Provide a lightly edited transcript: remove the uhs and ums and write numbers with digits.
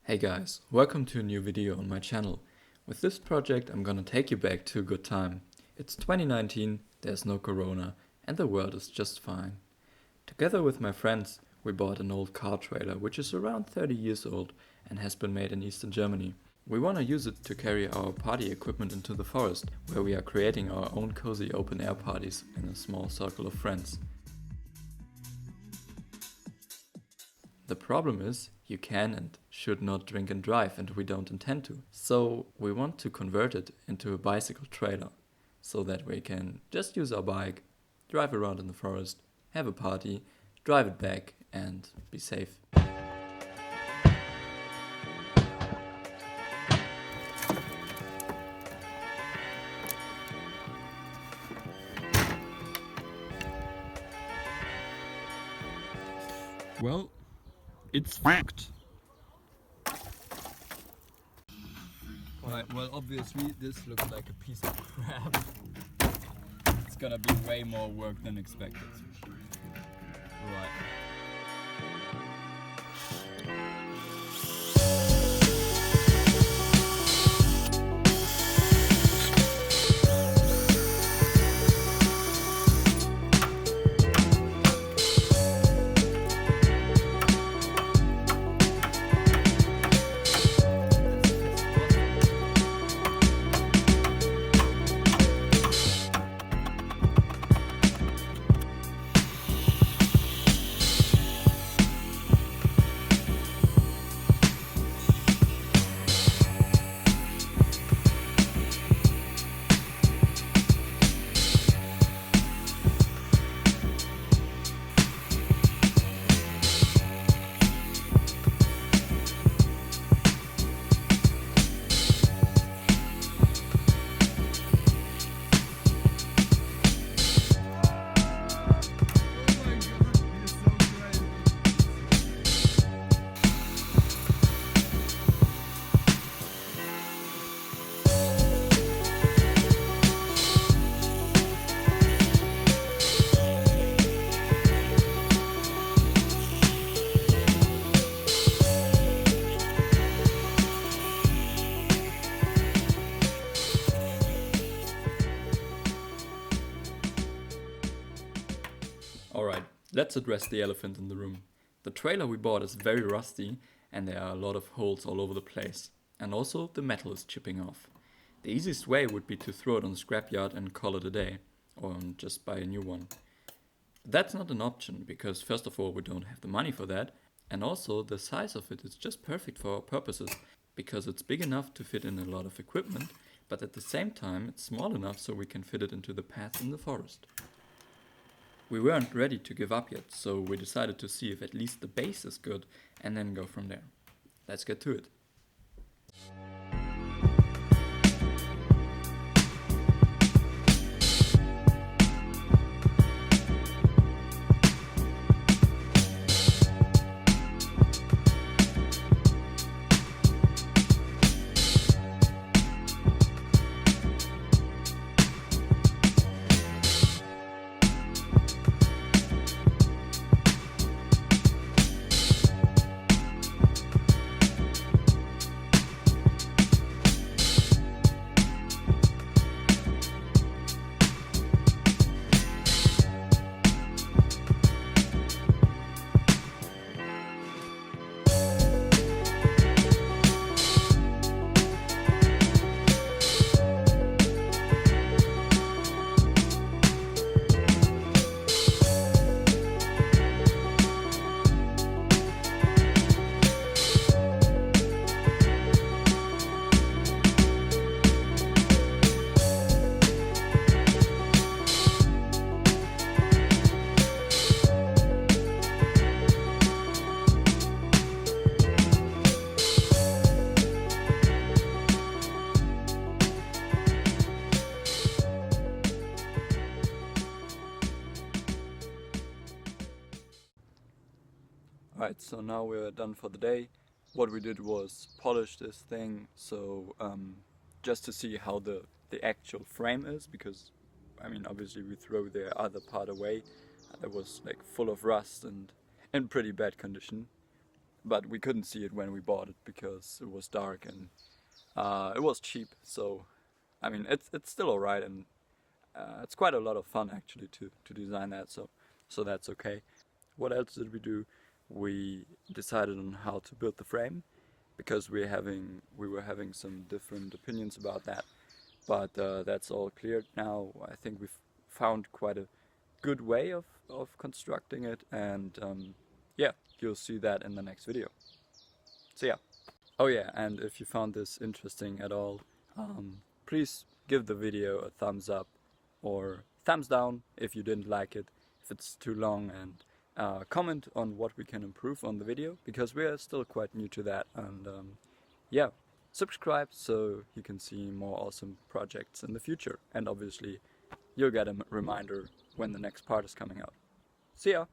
Hey guys, welcome to a new video on my channel. With this project I'm gonna take you back to a good time. It's 2019, there's no corona, and the world is just fine. Together with my friends, we bought an old car trailer which is around 30 years old and has been made in Eastern Germany. We wanna use it to carry our party equipment into the forest, where we are creating our own cozy open air parties in a small circle of friends. The problem is, you can and should not drink and drive, and we don't intend to. So we want to convert it into a bicycle trailer, so that we can just use our bike, drive around in the forest, have a party, drive it back and be safe. Well, it's fucked. Right, well, obviously this looks like a piece of crap. It's gonna be way more work than expected. Right. Alright, let's address the elephant in the room. The trailer we bought is very rusty and there are a lot of holes all over the place. And also the metal is chipping off. The easiest way would be to throw it on the scrapyard and call it a day, or just buy a new one. But that's not an option, because first of all we don't have the money for that, and also the size of it is just perfect for our purposes, because it's big enough to fit in a lot of equipment, but at the same time it's small enough so we can fit it into the paths in the forest. We weren't ready to give up yet, so we decided to see if at least the base is good and then go from there. Let's get to it. Alright, so now we're done for the day. What we did was polish this thing, so just to see how the actual frame is, because I mean obviously we throw the other part away that was like full of rust and in pretty bad condition. but we couldn't see it when we bought it because it was dark and it was cheap. So I mean, it's still alright, and it's quite a lot of fun actually to design that. So that's okay. What else did we do? We decided on how to build the frame, because we were having some different opinions about that. But that's all cleared now. I think we've found quite a good way of constructing it, and yeah, you'll see that in the next video. So yeah. Oh yeah, and if you found this interesting at all, please give the video a thumbs up or thumbs down if you didn't like it, if it's too long, and comment on what we can improve on the video, because we are still quite new to that. And yeah, subscribe so you can see more awesome projects in the future, and obviously you'll get a reminder when the next part is coming out. See ya!